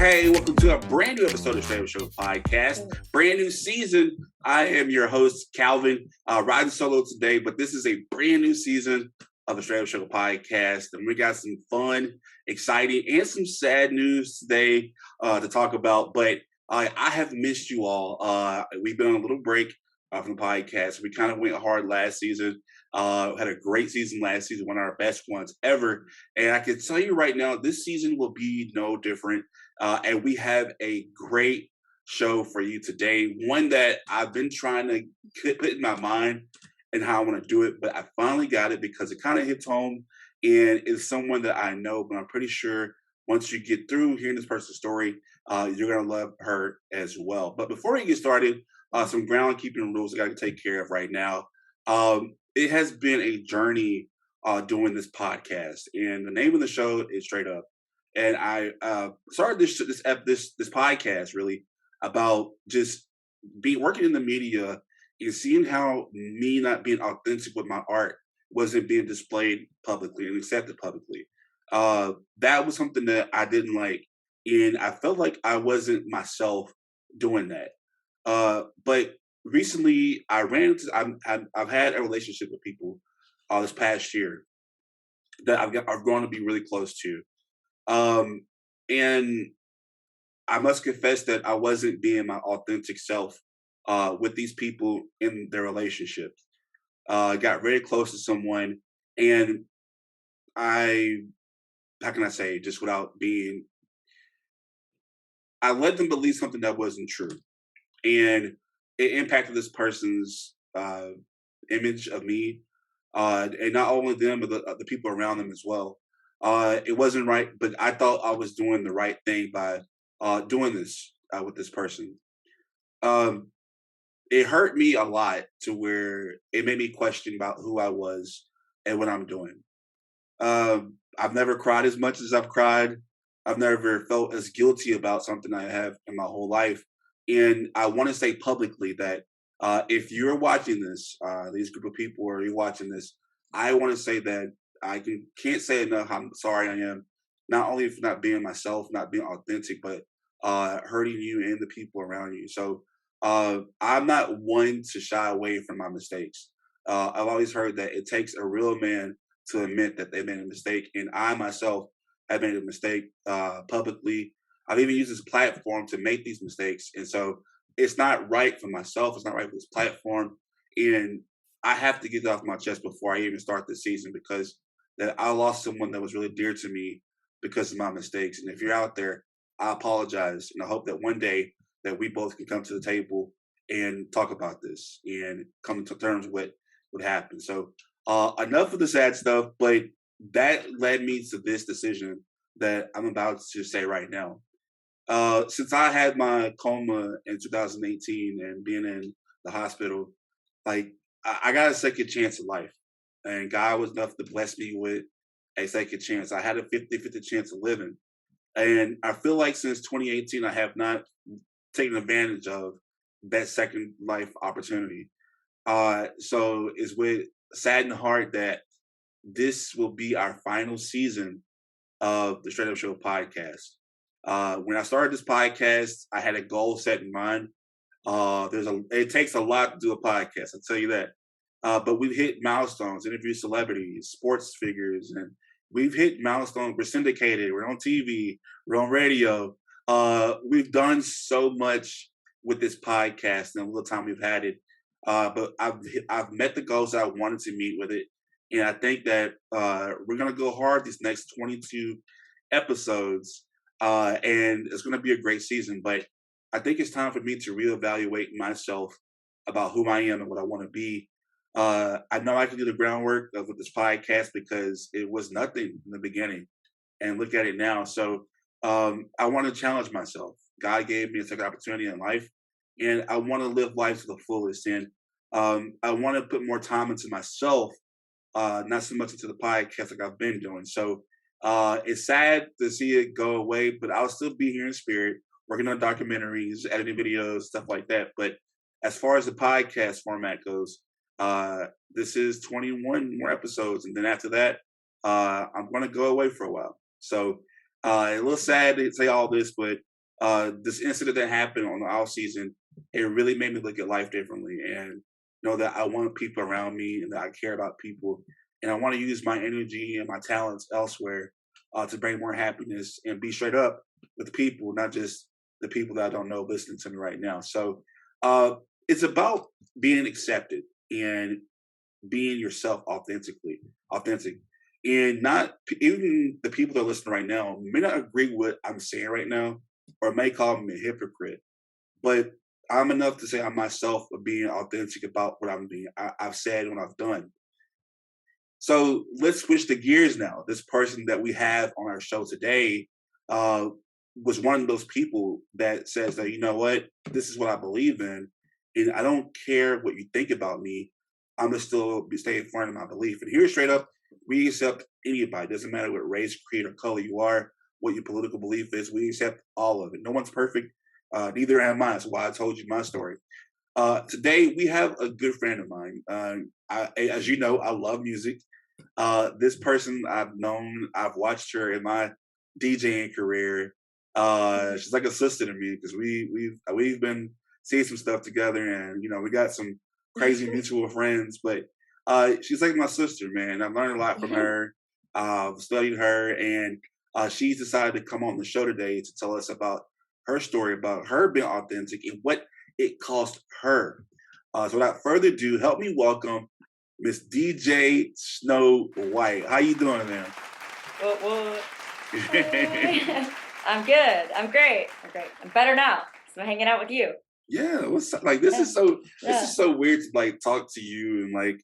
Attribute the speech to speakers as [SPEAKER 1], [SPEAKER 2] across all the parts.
[SPEAKER 1] Hey, welcome to a brand new episode of Str8Up Show podcast. Brand new season. I am your host, Calvin, riding solo today, but this is a brand new season of the Str8Up Show podcast. And we got some fun, exciting, and some sad news today to talk about. But I have missed you all. We've been on a little break from the podcast. We kind of went hard last season. Had a great season last season, one of our best ones ever. And I can tell you right now, this season will be no different. And we have a great show for you today. One that I've been trying to put in my mind and how I want to do it, but I finally got it because it kind of hits home and it's someone that I know, but I'm pretty sure once you get through hearing this person's story, you're going to love her as well. But before we get started, some groundkeeping rules I got to take care of right now. It has been a journey doing this podcast, and the name of the show is Str8Up. And I started this podcast really about just working in the media and seeing how me not being authentic with my art wasn't being displayed publicly and accepted publicly. That was something that I didn't like, and I felt like I wasn't myself doing that. But recently, I've had a relationship with people this past year that I've grown to be really close to. And I must confess that I wasn't being my authentic self with these people in their relationship. I got very close to someone, and how can I say, just without being, I let them believe something that wasn't true. And it impacted this person's image of me, and not only them, but the people around them as well. It wasn't right, but I thought I was doing the right thing by doing this with this person. It hurt me a lot to where it made me question about who I was and what I'm doing. I've never cried as much as I've cried. I've never felt as guilty about something I have in my whole life. And I want to say publicly that if you're watching this, these group of people, or you're watching this, I want to say that I can't say enough how sorry I am, not only for not being myself, not being authentic, but hurting you and the people around you. So I'm not one to shy away from my mistakes. I've always heard that it takes a real man to admit that they made a mistake, and I myself have made a mistake publicly. I've even used this platform to make these mistakes, and so it's not right for myself. It's not right for this platform, and I have to get it off my chest before I even start this season, because that I lost someone that was really dear to me because of my mistakes. And if you're out there, I apologize, and I hope that one day that we both can come to the table and talk about this and come to terms with what happened. So enough of the sad stuff, but that led me to this decision that I'm about to say right now. Since I had my coma in 2018 and being in the hospital, like I got a second chance at life, and God was enough to bless me with a second chance. I had a 50-50 chance of living, and I feel like since 2018, I have not taken advantage of that second life opportunity. So it's with saddened heart that this will be our final season of the Str8Up Show podcast. When I started this podcast, I had a goal set in mind. It takes a lot to do a podcast, I'll tell you that. But we've hit milestones, interviewed celebrities, sports figures, and we've hit milestones. We're syndicated, we're on TV, we're on radio. We've done so much with this podcast in the little time we've had it. But I've met the goals that I wanted to meet with it. And I think that we're going to go hard these next 22 episodes. And it's going to be a great season. But I think it's time for me to reevaluate myself about who I am and what I want to be. I know I can do the groundwork with this podcast because it was nothing in the beginning. And look at it now. So I want to challenge myself. God gave me a second opportunity in life, and I want to live life to the fullest. And I want to put more time into myself, not so much into the podcast like I've been doing. So it's sad to see it go away, but I'll still be here in spirit, working on documentaries, editing videos, stuff like that. But as far as the podcast format goes, this is 21 more episodes, and then after that, I'm going to go away for a while. So a little sad to say all this, but this incident that happened on the off season, it really made me look at life differently and know that I want people around me and that I care about people. And I want to use my energy and my talents elsewhere to bring more happiness and be straight up with people, not just the people that I don't know listening to me right now. So uh, it's about being accepted and being yourself authentic. And not even the people that are listening right now may not agree with what I'm saying right now, or may call me a hypocrite. But I'm enough to say I'm myself of being authentic about what I've said and what I've done. So let's switch the gears now. This person that we have on our show today uh, was one of those people that says that, you know what, this is what I believe in, and I don't care what you think about me. I'm gonna still stay in front of my belief. And here, straight up, we accept anybody. Doesn't matter what race, creed, or color you are, what your political belief is. We accept all of it. No one's perfect. Neither am I. That's why I told you my story. Today, we have a good friend of mine. As you know, I love music. This person I've known, I've watched her in my DJing career. She's like a sister to me because we've been seeing some stuff together, and you know we got some crazy mutual friends. But she's like my sister, man. I've learned a lot from her. I've studied her, and she's decided to come on the show today to tell us about her story, about her being authentic and what it cost her. So without further ado, help me welcome Miss DJ Sno White. How you doing, man?
[SPEAKER 2] What? Hey. I'm good. I'm great. I'm better now. So I'm hanging out with you.
[SPEAKER 1] Yeah, what's up? Like this is so
[SPEAKER 2] Yeah.
[SPEAKER 1] this is so weird to like talk to you in like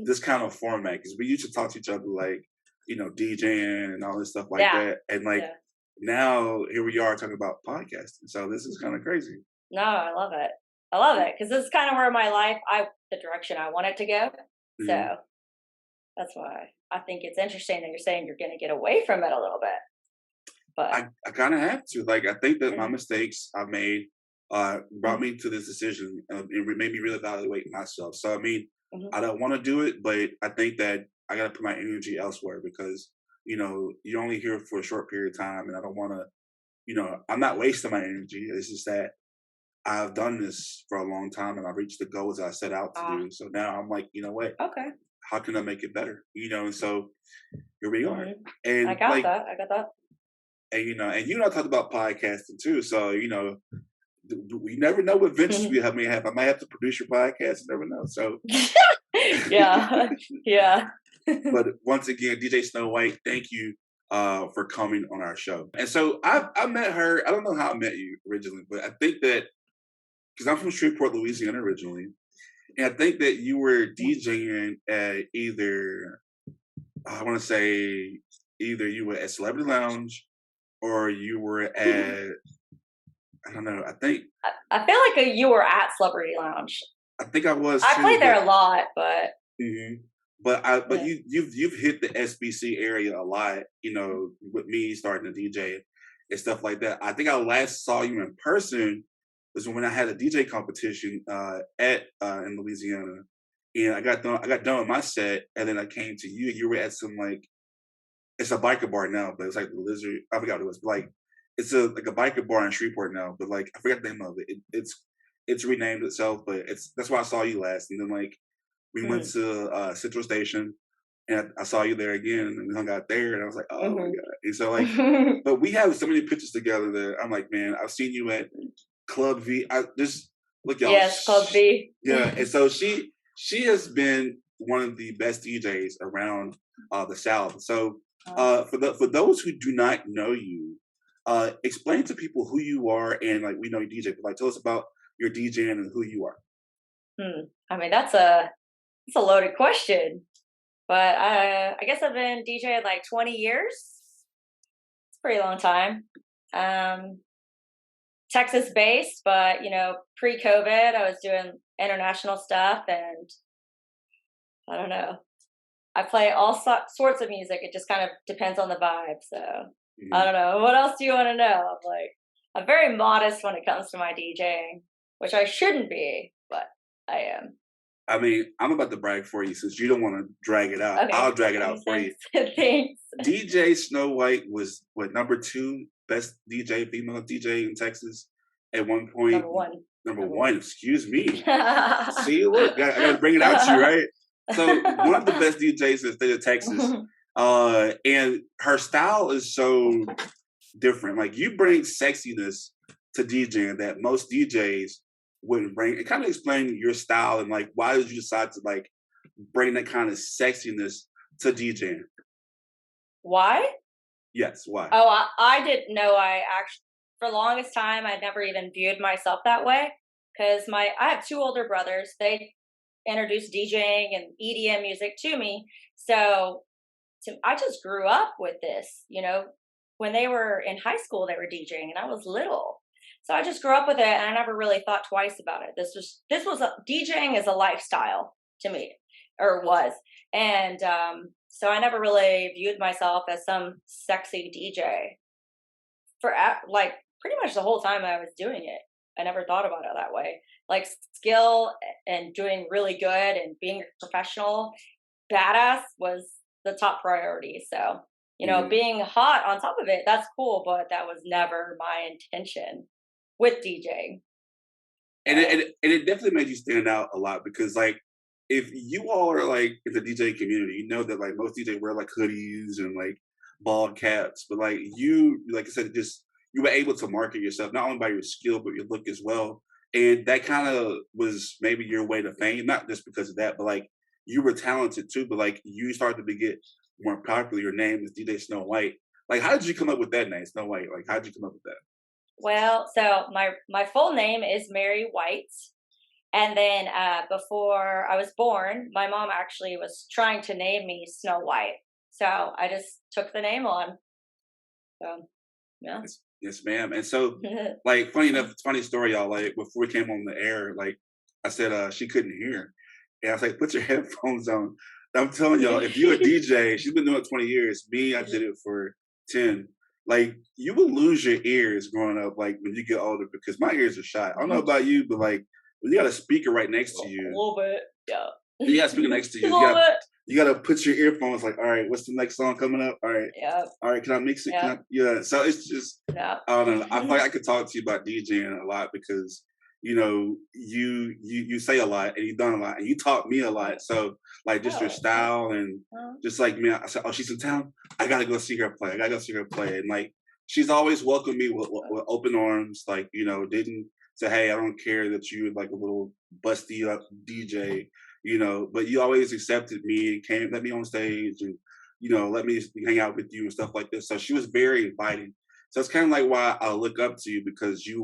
[SPEAKER 1] this kind of format because we used to talk to each other like you know DJing and all this stuff like
[SPEAKER 2] Yeah.
[SPEAKER 1] that, and like
[SPEAKER 2] Yeah.
[SPEAKER 1] now here we are talking about podcasting. So this is kind of crazy.
[SPEAKER 2] No, I love it. I love it because this is kind of where my life, the direction I want it to go.
[SPEAKER 1] Mhm.
[SPEAKER 2] So that's why I think it's interesting that you're saying you're going to get away from it a little bit. But
[SPEAKER 1] I kind of have to. Like, I think that my
[SPEAKER 2] Mhm.
[SPEAKER 1] mistakes I made brought me to this decision and made me really evaluate myself. So, I mean,
[SPEAKER 2] Mhm.
[SPEAKER 1] I don't want to do it, but I think that I got to put my energy elsewhere because, you know, you're only here for a short period of time. And I don't want to, you know, I'm not wasting my energy. It's just that I've done this for a long time and I've reached the goals I set out to
[SPEAKER 2] Ah,
[SPEAKER 1] do. So now I'm like, you know what?
[SPEAKER 2] okay.
[SPEAKER 1] How can I make it better? You know, and so here we are.
[SPEAKER 2] Hmm. I
[SPEAKER 1] And
[SPEAKER 2] got
[SPEAKER 1] like,
[SPEAKER 2] that. I got that.
[SPEAKER 1] and you know, and you and I talked about podcasting too. So you know, we never know what ventures we may have. I might have to produce your podcast. You never know. So,
[SPEAKER 2] Yeah. Yeah.
[SPEAKER 1] but once again, DJ Sno White, thank you for coming on our show. And so I met her. I don't know how I met you originally, but I think that because I'm from Shreveport, Louisiana originally, and I think that you were DJing at either I want to say either you were at Celebrity Lounge or you were at I don't know.
[SPEAKER 2] I feel like you were at Celebrity Lounge.
[SPEAKER 1] I think I was
[SPEAKER 2] I
[SPEAKER 1] too,
[SPEAKER 2] play
[SPEAKER 1] but
[SPEAKER 2] there a lot, but
[SPEAKER 1] mhm. But
[SPEAKER 2] yeah.
[SPEAKER 1] you've hit the SBC area a lot, you know, with me starting to DJ and stuff like that. I think I last saw you in person was when I had a DJ competition at in Louisiana, and I got done with my set, and then I came to you. You were at some like it's a biker bar now, but it's like the Lizard. I forgot what it was. Like it's a like a biker bar in Shreveport now, but like I forgot the name of it. It's renamed itself, but it's that's why I saw you last, and then like we went
[SPEAKER 2] Mm.
[SPEAKER 1] to Central Station, and I saw you there again, and we hung out there, and I was like, oh my
[SPEAKER 2] Mhm.
[SPEAKER 1] god! And so like, but we have so many pictures together that I'm like, man, I've seen you at Club V. I just look, y'all.
[SPEAKER 2] Yes, Club B.
[SPEAKER 1] Yeah, and so she has been one of the best DJs around the South. So for those who do not know you, explain to people who you are and like we know you DJ, but like tell us about your DJing and who you are.
[SPEAKER 2] I mean, that's a loaded question, but I guess I've been DJing like 20 years. It's a pretty long time. Um, Texas based, but pre-COVID, I was doing international stuff, and I don't know. I play all sorts of music. It just kind of depends on the vibe. So I
[SPEAKER 1] Mhm.
[SPEAKER 2] don't know. What else do you want to know? I'm very modest when it comes to my DJing, which I shouldn't be, but I am.
[SPEAKER 1] I mean, I'm about to brag for you since you don't want to drag it out. I'll
[SPEAKER 2] Okay.
[SPEAKER 1] drag it
[SPEAKER 2] Okay.
[SPEAKER 1] out for you.
[SPEAKER 2] Thanks. Thanks.
[SPEAKER 1] DJ Sno White was what #2 best DJ, female DJ in Texas at one point.
[SPEAKER 2] Number one.
[SPEAKER 1] Number
[SPEAKER 2] Number one.
[SPEAKER 1] one, excuse me. See, look, I got to bring it out to you, right? So one of the best DJs in the state of Texas, and her style is so different. Like you bring sexiness to DJing that most DJs wouldn't bring. It kind of explain your style and like why did you decide to like bring that kind of sexiness to DJing?
[SPEAKER 2] Why?
[SPEAKER 1] Yes, why?
[SPEAKER 2] Oh, I didn't know. I actually, for the longest time, I never even viewed myself that way because I have two older brothers. They introduced DJing and EDM music to me, so I just grew up with this. When they were in high school, they were DJing, and I was little, so I just grew up with it, and I never really thought twice about it. DJing is a lifestyle to me, or was, and so I never really viewed myself as some sexy DJ like pretty much the whole time I was doing it. I never thought about it that way. Like skill and doing really good and being a professional badass was the top priority. So,
[SPEAKER 1] Mhm.
[SPEAKER 2] being hot on top of it, that's cool, but that was never my intention with DJing.
[SPEAKER 1] And it,
[SPEAKER 2] So,
[SPEAKER 1] and it definitely made you stand out a lot because like if you all are like in the DJ community, you know that like most DJ wear like hoodies and like bald caps, but like you, like I said, just you were able to market yourself not only by your skill but your look as well, and that kind of was maybe your way to fame, not just because of that, but like you were talented too, but like you started to get more popular. Your name is DJ Sno White. Like, how did you come up with that name, Snow White? Like, how did you come up with that?
[SPEAKER 2] so my full name is Mary White. And then before I was born, my mom actually was trying to name me Snow White. So I just took the name on. So, yeah.
[SPEAKER 1] Yes, ma'am. And so, like, funny enough, it's a funny story, y'all. Like, before we came on the air, like, I said, she couldn't hear. And I was like, put your headphones on. I'm telling y'all, if you're a DJ, she's been doing it 20 years. Me, I did it for 10. Like, you will lose your ears growing up, like, when you get older, because my ears are shot. I don't know about you, but like, when you got a speaker right next to
[SPEAKER 2] A
[SPEAKER 1] you,
[SPEAKER 2] little bit. Yeah.
[SPEAKER 1] you got a speaker next to
[SPEAKER 2] A
[SPEAKER 1] you,
[SPEAKER 2] little bit.
[SPEAKER 1] you gotta put your earphones like, all right, what's the next song coming up?
[SPEAKER 2] Yeah.
[SPEAKER 1] All right, can I mix it? Can
[SPEAKER 2] Yeah.
[SPEAKER 1] I? Yeah. So it's just,
[SPEAKER 2] Yeah.
[SPEAKER 1] I don't know. I feel like I could talk to you about DJing a lot because you say a lot and you've done a lot and you taught me a lot. So like just your
[SPEAKER 2] Oh, thanks.
[SPEAKER 1] style and just like me, I said, oh, she's in town. I gotta go see her play. I gotta go see her play. And like she's always welcomed me with open arms. Like didn't say, hey, I don't care that you're like a little busty up DJ. But you always accepted me and came, let me on stage and let me hang out with you and stuff like this. So she was very inviting. So it's kind of like why I look up to you because I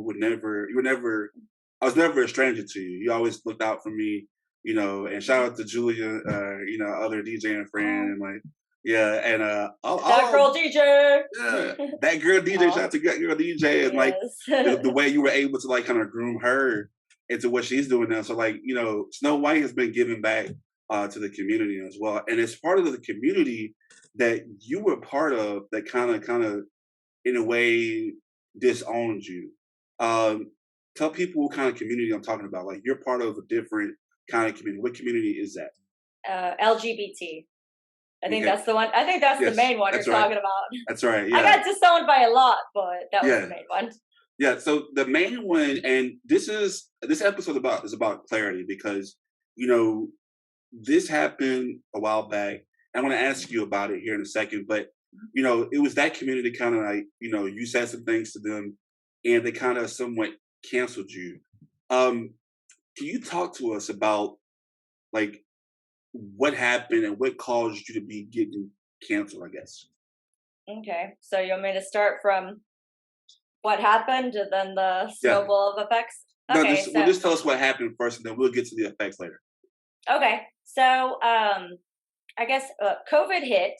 [SPEAKER 1] was never a stranger to you. You always looked out for me, and shout out to Julia, other DJ and friend,
[SPEAKER 2] Oh,
[SPEAKER 1] and like, yeah, and
[SPEAKER 2] that girl DJ.
[SPEAKER 1] yeah, that girl DJ, shout
[SPEAKER 2] Oh,
[SPEAKER 1] out to that girl DJ, and like
[SPEAKER 2] yes.
[SPEAKER 1] the way you were able to like kind of groom her into what she's doing now. So like, Snow White has been giving back to the community as well, and it's part of the community that you were part of that kind of in a way disowned you. Um, Tell people what kind of community I'm talking about. Like you're part of a different kind of community. What community is that?
[SPEAKER 2] LGBT. I think
[SPEAKER 1] Okay.
[SPEAKER 2] that's the one. I think that's the
[SPEAKER 1] Yes,
[SPEAKER 2] main one you're
[SPEAKER 1] that's right.
[SPEAKER 2] talking about.
[SPEAKER 1] That's right.
[SPEAKER 2] I
[SPEAKER 1] Yeah.
[SPEAKER 2] got disowned by a lot, but that was the
[SPEAKER 1] Yeah.
[SPEAKER 2] main one.
[SPEAKER 1] Yeah. So the main one, and this episode is about clarity because you know this happened a while back. I want to ask you about it here in a second, but it was that community kind of like you said some things to them, and they kind of somewhat canceled you. Um, can you talk to us about like what happened and what caused you to be getting canceled? I guess.
[SPEAKER 2] Okay, so you want me to start from what happened and then the
[SPEAKER 1] Yeah.
[SPEAKER 2] snowball of effects?
[SPEAKER 1] No,
[SPEAKER 2] Okay, so
[SPEAKER 1] just tell us what happened first, and then we'll get to the effects later.
[SPEAKER 2] okay, so I guess COVID hit,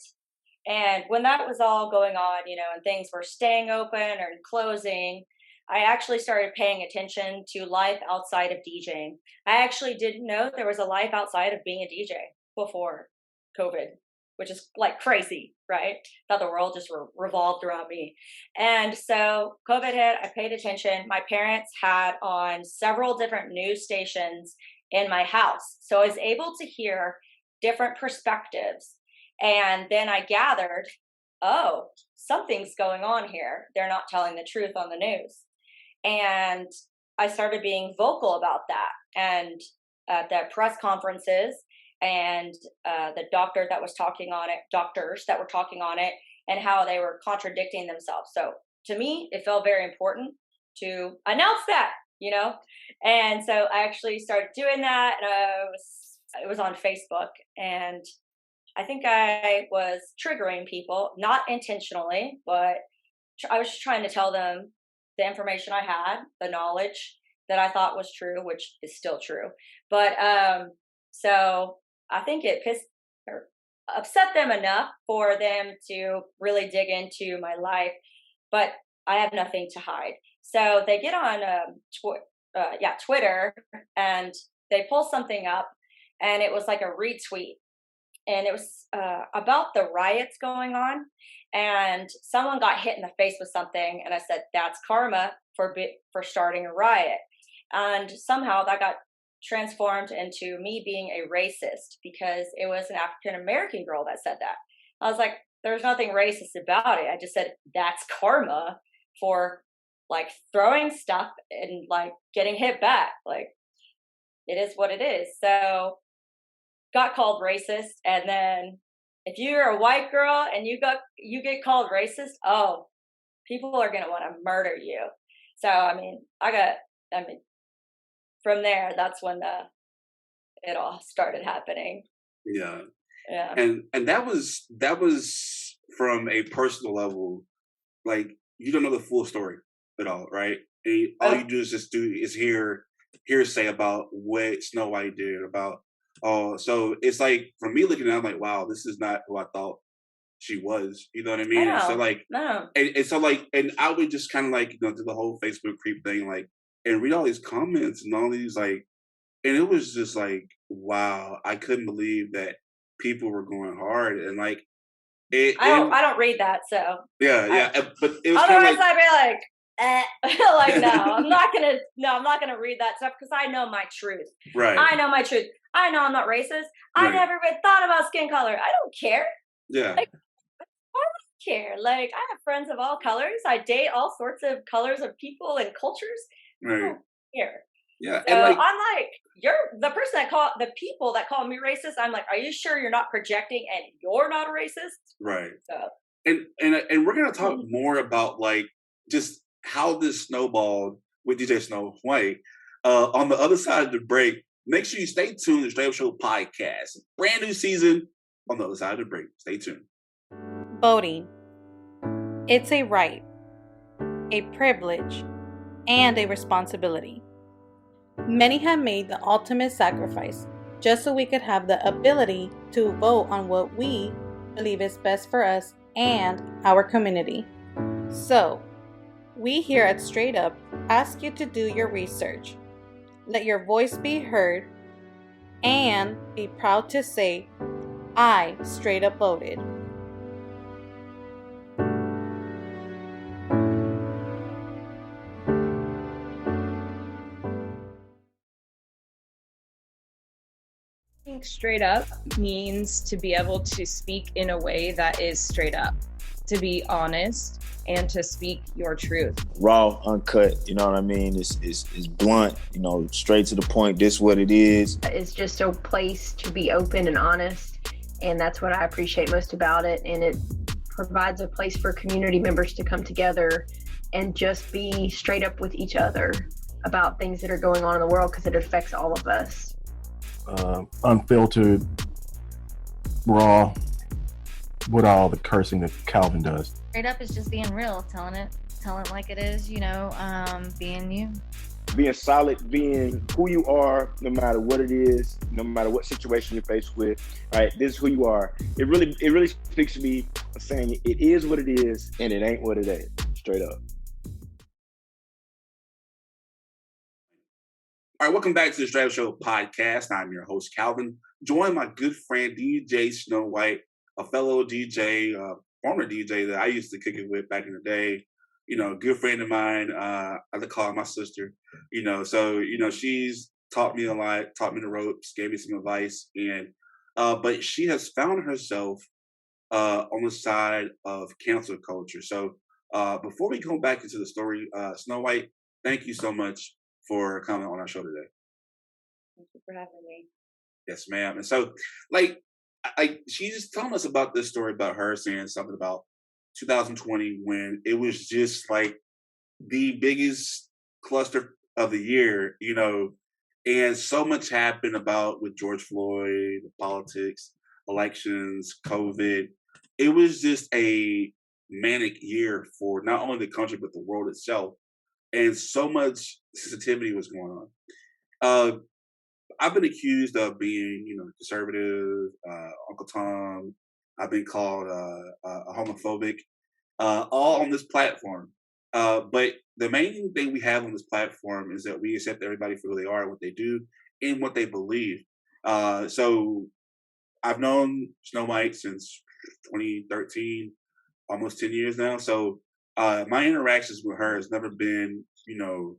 [SPEAKER 2] and when that was all going on, and things were staying open or closing, I actually started paying attention to life outside of DJing. I actually didn't know there was a life outside of being a DJ before COVID, which is like crazy, right? Thought the world just revolved around me. And so COVID hit, I paid attention. My parents had on several different news stations in my house. So I was able to hear different perspectives. And then I gathered, oh, something's going on here. They're not telling the truth on the news. And I started being vocal about that. And at the press conferences, and the doctor that was talking on it, doctors that were talking on it, and how they were contradicting themselves. So to me, it felt very important to announce that, you know? And so I actually started doing that. And it was on Facebook. And I think I was triggering people, not intentionally, but I was just trying to tell them the information I had, the knowledge that I thought was true, which is still true. But so I think it pissed or upset them enough for them to really dig into my life. But I have nothing to hide. So they get on Twitter, and they pull something up, and it was like a retweet, and it was about the riots going on, and someone got hit in the face with something, and I said, that's karma for starting a riot. And somehow that got transformed into me being a racist, because it was an African American girl that said that. I was like, there's nothing racist about it. I just said that's karma for like throwing stuff and like getting hit back. Like, it is what it is. So got called racist. And then if you're a white girl and you get called racist, oh, people are gonna want to murder you. So I mean, from there, that's when it all started happening.
[SPEAKER 1] Yeah.
[SPEAKER 2] Yeah.
[SPEAKER 1] And that was from a personal level. Like, you don't know the full story at all, right? And all you do is hearsay about what Snow White did about. Oh, so it's like, for me looking at it, I'm like, wow, this is not who I thought she was. You know what I mean? And so like, and so like, and I would just kind of like, do the whole Facebook creep thing, like, and read all these comments and all these like, and it was just like, wow, I couldn't believe that people were going hard. And like,
[SPEAKER 2] I don't read that, so
[SPEAKER 1] yeah, but it was
[SPEAKER 2] otherwise
[SPEAKER 1] like,
[SPEAKER 2] I'd be like, like, no, I'm not gonna read that stuff, because I know my truth.
[SPEAKER 1] Right.
[SPEAKER 2] I know my truth. I know I'm not racist. I never even thought about skin color. I don't care.
[SPEAKER 1] Yeah.
[SPEAKER 2] Like, why would I care? Like, I have friends of all colors. I date all sorts of colors of people and cultures.
[SPEAKER 1] Right.
[SPEAKER 2] I don't care.
[SPEAKER 1] Yeah.
[SPEAKER 2] So
[SPEAKER 1] and like,
[SPEAKER 2] I'm like, you're the person the people that call me racist. I'm like, are you sure you're not projecting and you're not a racist?
[SPEAKER 1] right.
[SPEAKER 2] So,
[SPEAKER 1] and we're gonna talk more about like just how this snowballed with DJ Sno White. On the other side of the break, make sure you stay tuned to the Str8Up Show podcast. Brand new season on the other side of the break. Stay tuned.
[SPEAKER 3] Voting. It's a right, a privilege, and a responsibility. Many have made the ultimate sacrifice just so we could have the ability to vote on what we believe is best for us and our community. So, we here at Str8Up ask you to do your research, let your voice be heard, and be proud to say, I Str8Up voted.
[SPEAKER 4] I think straight up means to be able to speak in a way that is straight up, to be honest, and to speak your truth.
[SPEAKER 5] Raw, uncut, you know what I mean? It's blunt, straight to the point. This what it is.
[SPEAKER 6] It's just a place to be open and honest, and that's what I appreciate most about it. And it provides a place for community members to come together and just be straight up with each other about things that are going on in the world, because it affects all of us.
[SPEAKER 7] Unfiltered, raw, with all the cursing that Calvin does.
[SPEAKER 8] Straight up is just being real, telling it like it is, being you.
[SPEAKER 5] Being solid, being who you are, no matter what it is, no matter what situation you're faced with, right? This is who you are. It really speaks to me, saying it is what it is and it ain't what it ain't. Straight up.
[SPEAKER 1] All right, welcome back to the Str8Up Show podcast. I'm your host, Calvin, joined by my good friend, DJ Sno White, a fellow DJ, former DJ that I used to kick it with back in the day. A good friend of mine. I like to call her my sister. So she's taught me a lot, taught me the ropes, gave me some advice, and but she has found herself on the side of cancel culture. So before we go back into the story, Snow White, thank you so much for coming on our show today.
[SPEAKER 2] Thank you for having me.
[SPEAKER 1] Yes, ma'am. And so, like, she's telling us about this story about her saying something about 2020 when it was just like the biggest cluster of the year, you know, and so much happened about with George Floyd, politics, elections, COVID. It was just a manic year for not only the country but the world itself, and so much sensitivity was going on. Uh, I've been accused of being, you know, conservative, Uncle Tom. I've been called homophobic, all on this platform. But the main thing we have on this platform is that we accept everybody for who they are, what they do, and what they believe. So I've known Snow White since 2013, almost 10 years now. So my interactions with her has never been, you know,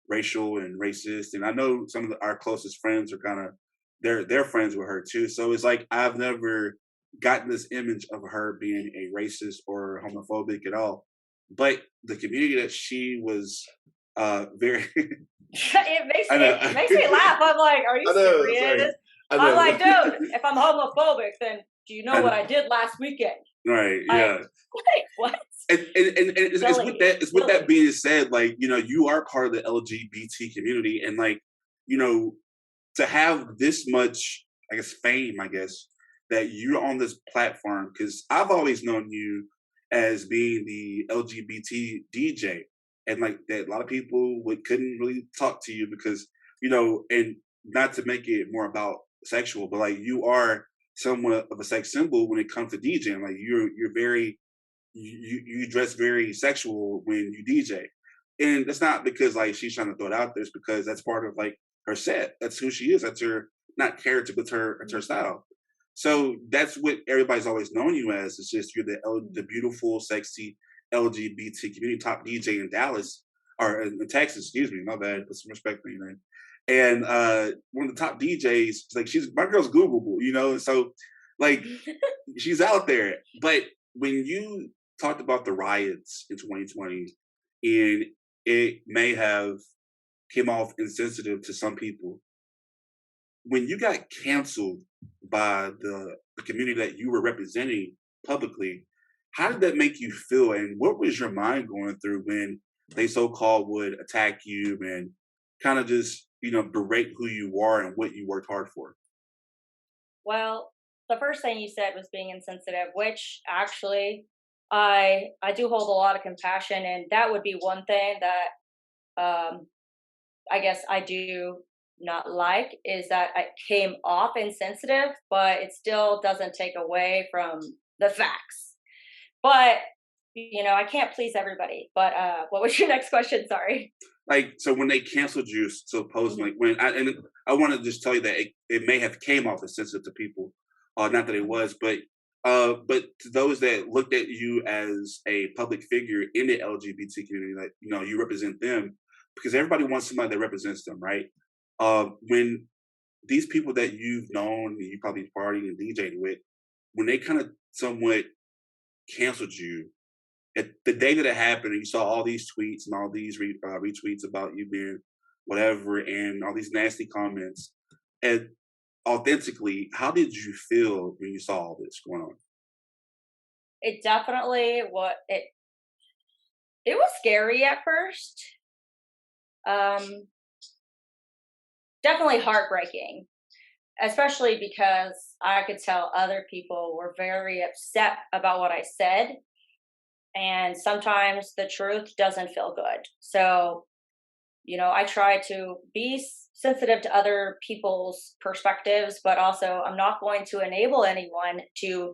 [SPEAKER 1] racial and racist. And I know some of our closest friends are kind of they're friends with her too. So it's like I've never gotten this image of her being a racist or homophobic at all. But the community that she was very
[SPEAKER 2] It makes me laugh. I'm like, are you serious? I'm like, dude, if I'm homophobic, then do you know what I did last weekend?
[SPEAKER 1] Right,
[SPEAKER 2] Like,
[SPEAKER 1] yeah.
[SPEAKER 2] like what?
[SPEAKER 1] And it's with that being said, like, you know, you are part of the LGBT community, and like, you know, to have this much, I guess, fame, I guess, that you're on this platform, because I've always known you as being the LGBT DJ, and like that a lot of people couldn't really talk to you because, you know, and not to make it more about sexual, but like you are somewhat of a sex symbol when it comes to DJing. Like you're very you dress very sexual when you DJ, and that's not because like she's trying to throw it out there. It's because that's part of like her set. That's who she is. That's her not character, but it's her style. So that's what everybody's always known you as. It's just you're the beautiful, sexy LGBT community top DJ in Dallas or in Texas. Excuse me, my bad. Put some respect on your name. And one of the top DJs, like my girl's Googleable, you know. So like she's out there. But when you talked about the riots in 2020, and it may have came off insensitive to some people, when you got canceled by the community that you were representing publicly, how did that make you feel? And what was your mind going through when they so-called would attack you and kind of just, you know, berate who you are and what you worked hard for?
[SPEAKER 2] Well, the first thing you said was being insensitive, which actually I do hold a lot of compassion, and that would be one thing that I guess I do not like, is that it came off insensitive, but it still doesn't take away from the facts. But you know, I can't please everybody. But what was your next question? Sorry.
[SPEAKER 1] Like, so when they canceled you, supposedly, I want to just tell you that it may have came off as sensitive to people, not that it was, but to those that looked at you as a public figure in the LGBT community, like, you know, you represent them, because everybody wants somebody that represents them, right? When these people that you've known, and you probably partied and DJed with, when they kind of somewhat canceled you, at the day that it happened, and you saw all these tweets and all these retweets about you being whatever, and all these nasty comments, and authentically, how did you feel when you saw all this going on?
[SPEAKER 2] It definitely it was scary at first. Definitely heartbreaking, especially because I could tell other people were very upset about what I said. And sometimes the truth doesn't feel good. So, you know, I try to be sensitive to other people's perspectives, but also I'm not going to enable anyone to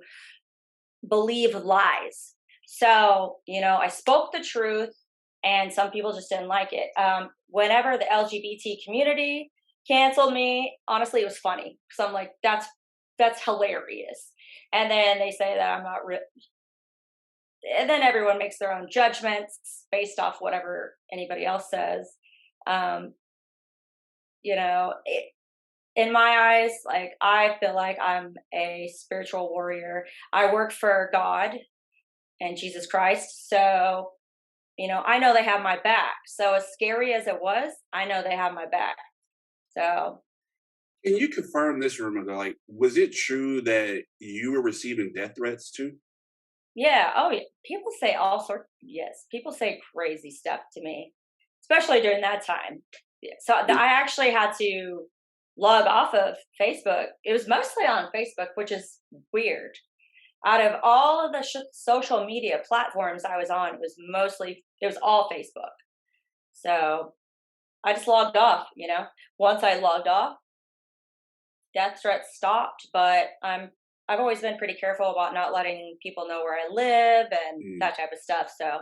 [SPEAKER 2] believe lies. So, you know, I spoke the truth, and some people just didn't like it. Whenever the LGBT community canceled me, honestly, it was funny. So I'm like, that's hilarious. And then they say that I'm not real. And then everyone makes their own judgments based off whatever anybody else says. in my eyes, like I feel like I'm a spiritual warrior. I work for God and Jesus Christ. So, I know they have my back. So as scary as it was, I know they have my back. So
[SPEAKER 1] Can you confirm this rumor though? Like, was it true that you were receiving death threats too?
[SPEAKER 2] yeah, oh yeah. People say all sorts. Yes, people say crazy stuff to me, especially during that time. Yeah, so I actually had to log off of Facebook. It was mostly on Facebook, which is weird. Out of all of the social media platforms I was on, it was all Facebook. So I just logged off. Once I logged off, death threats stopped. But I've always been pretty careful about not letting people know where I live and that type of stuff. So.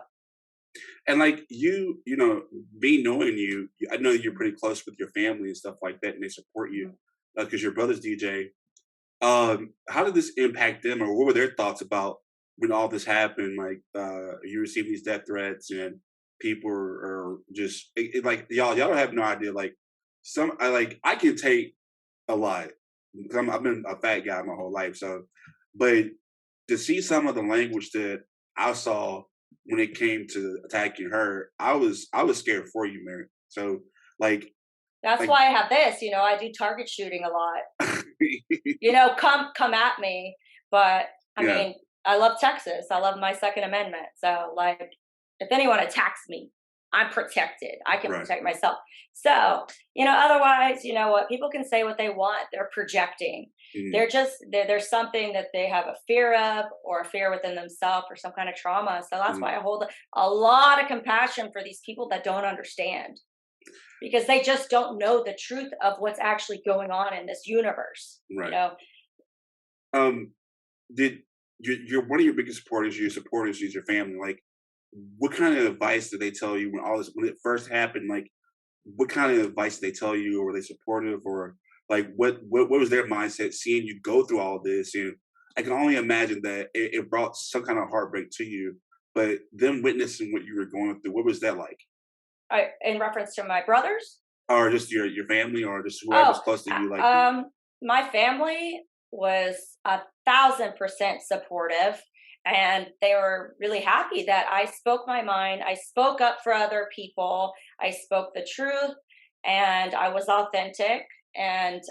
[SPEAKER 1] And like me knowing you, I know you're pretty close with your family and stuff like that, and they support you because your brother's DJ. How did this impact them, or what were their thoughts about when all this happened? Like, you receive these death threats, and people are just like y'all don't have no idea. Like, I can take a lot because I've been a fat guy my whole life. So, but to see some of the language that I saw when it came to attacking her, I was scared for you, Mary. So, like.
[SPEAKER 2] That's why I have this. I do target shooting a lot. Come at me. But I mean, I love Texas. I love my Second Amendment. So, like, if anyone attacks me, I'm protected. I can protect myself. So, otherwise, what, people can say what they want. They're projecting. They're just, there's something that they have a fear of, or a fear within themselves, or some kind of trauma. So that's why I hold a lot of compassion for these people that don't understand. Because they just don't know the truth of what's actually going on in this universe.
[SPEAKER 1] Right. Did you're one of your biggest supporters? Your supporters is your family. Like, what kind of advice did they tell you when it first happened? Like, what kind of advice did they tell you, or were they supportive, or like what was their mindset seeing you go through all of this? And I can only imagine that it brought some kind of heartbreak to you. But them witnessing what you were going through, what was that like?
[SPEAKER 2] In reference to my brothers,
[SPEAKER 1] or just your family, or just whoever's close to you? Like,
[SPEAKER 2] my family was 1,000% supportive, and they were really happy that I spoke my mind. I spoke up for other people. I spoke the truth, and I was authentic. And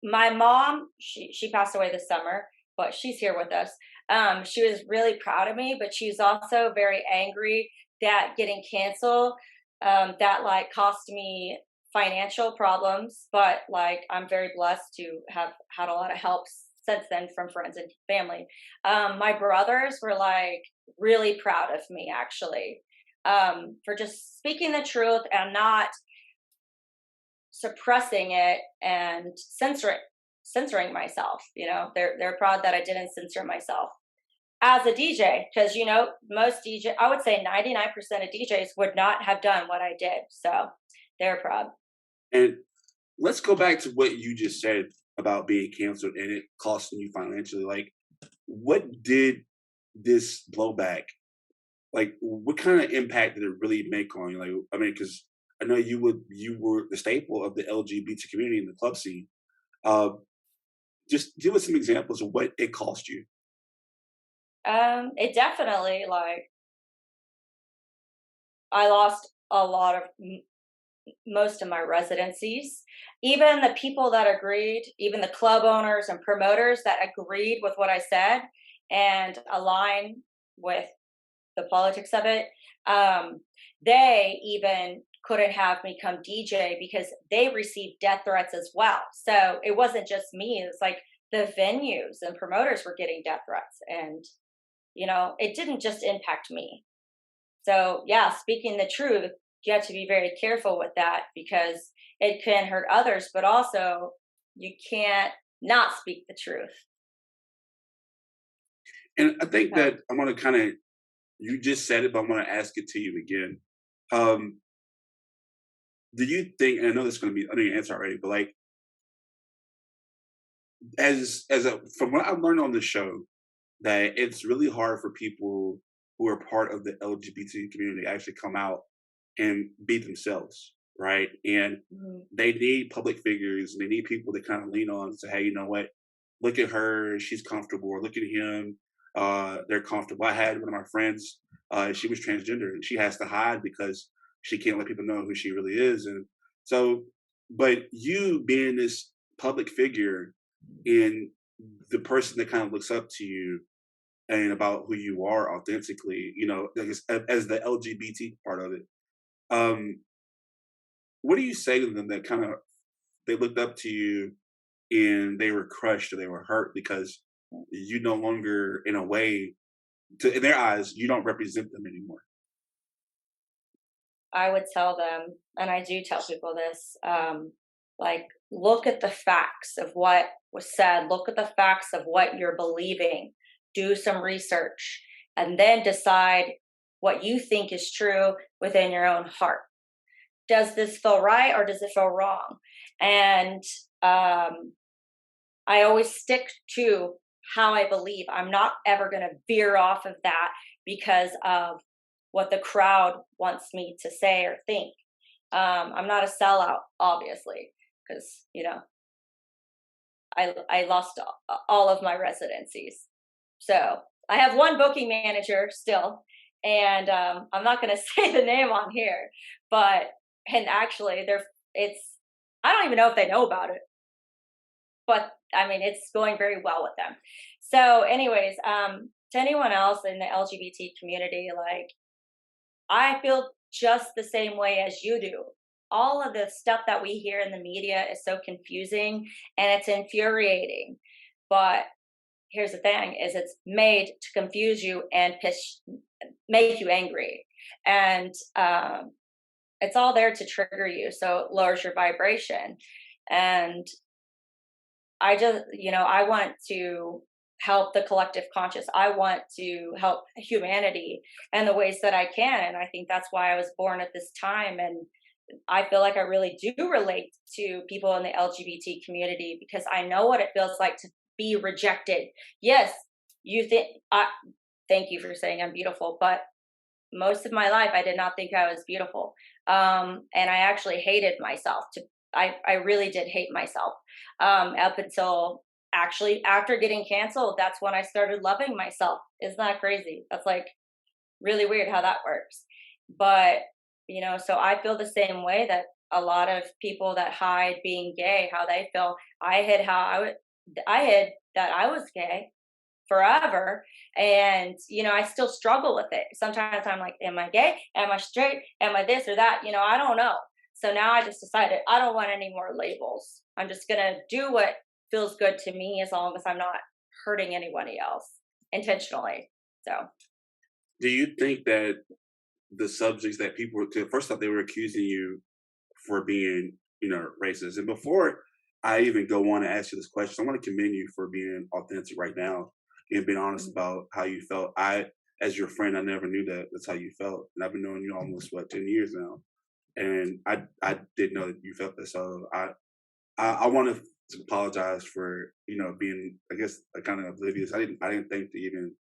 [SPEAKER 2] my mom, she passed away this summer, but she's here with us. She was really proud of me, but she's also very angry that getting canceled, that like cost me financial problems. But like, I'm very blessed to have had a lot of help since then from friends and family. My brothers were like really proud of me, actually, for just speaking the truth and not suppressing it and censoring myself. They're proud that I didn't censor myself as a DJ, because most DJ, I would say 99% of DJs would not have done what I did. So they're proud.
[SPEAKER 1] And let's go back to what you just said about being canceled and it costing you financially. Like, what did this blowback, like, what kind of impact did it really make on you? Like, I mean, because I know you were the staple of the LGBT community in the club scene. Just give us some examples of what it cost you.
[SPEAKER 2] It definitely, like, I lost a lot of most of my residencies. Even the people that agreed, even the club owners and promoters that agreed with what I said and aligned with the politics of it, they even couldn't have me come DJ because they received death threats as well. So it wasn't just me. It was like the venues and promoters were getting death threats. And, it didn't just impact me. So yeah, speaking the truth, you have to be very careful with that because it can hurt others, but also you can't not speak the truth.
[SPEAKER 1] And I think that I'm going to you just said it, but I'm going to ask it to you again. Do you think, and I know this is going to be, I know your answer already, but like, from what I've learned on the show, that it's really hard for people who are part of the LGBT community to actually come out and be themselves. right? And
[SPEAKER 2] Mhm.
[SPEAKER 1] they need public figures, and they need people to kind of lean on and say, hey, you know what? Look at her, she's comfortable. Or look at him, they're comfortable. I had one of my friends, she was transgender, and she has to hide because she can't let people know who she really is. And so, but you being this public figure and the person that kind of looks up to you and about who you are authentically, as the LGBT part of it, um, what do you say to them that kind of they looked up to you and they were crushed or they were hurt because you no longer, in a way, in their eyes, you don't represent them anymore?
[SPEAKER 2] I would tell them, and I do tell people this, like, look at the facts of what was said, look at the facts of what you're believing, do some research, and then decide what you think is true within your own heart. Does this feel right or does it feel wrong? And I always stick to how I believe. I'm not ever going to veer off of that because of what the crowd wants me to say or think. I'm not a sellout, obviously, because I lost all of my residencies. So I have one booking manager still, and I'm not going to say the name on here, and actually I don't even know if they know about it, but I mean, it's going very well with them. So anyways, to anyone else in the LGBT community, like, I feel just the same way as you do. All of the stuff that we hear in the media is so confusing and it's infuriating. But here's the thing, is it's made to confuse you and make you angry. And it's all there to trigger you. So it lowers your vibration. And I just, I want to help the collective conscious. I want to help humanity in the ways that I can. And I think that's why I was born at this time. And I feel like I really do relate to people in the LGBT community because I know what it feels like to be rejected. Yes, thank you for saying I'm beautiful, but most of my life I did not think I was beautiful. And I actually hated myself. I really did hate myself up until actually after getting canceled. That's when I started loving myself. Isn't that crazy? That's like really weird how that works. But so I feel the same way that a lot of people that hide being gay, how they feel. I hid that I was gay forever, and I still struggle with it. Sometimes I'm like, am I gay? Am I straight? Am I this or that? I don't know. So now I just decided I don't want any more labels. I'm just gonna do what feels good to me as long as I'm not hurting anybody else intentionally. So
[SPEAKER 1] Do you think that the subjects that people were, first off, they were accusing you for being, racist. And before I even go on and ask you this question, I want to commend you for being authentic right now and being honest about how you felt. As your friend, I never knew that's how you felt. And I've been knowing you almost, 10 years now. And I didn't know that you felt that. So I want to apologize for, being, I guess, kind of oblivious. I didn't think to even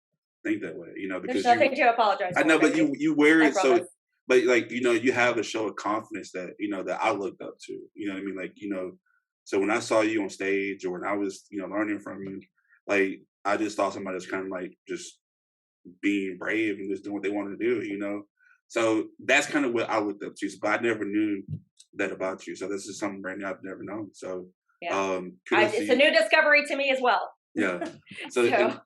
[SPEAKER 1] think that way, because
[SPEAKER 2] there's nothing to apologize for.
[SPEAKER 1] I know, but you wear it so,
[SPEAKER 2] promise.
[SPEAKER 1] but like, you have a show of confidence that, that I looked up to, you know what I mean? Like, so when I saw you on stage or when I was, learning from you, like, I just thought somebody was kind of like just being brave and just doing what they wanted to do, So that's kind of what I looked up to. But I never knew that about you. So this is something brand new I've never known. So
[SPEAKER 2] yeah. It's a new discovery to me as well.
[SPEAKER 1] Yeah. So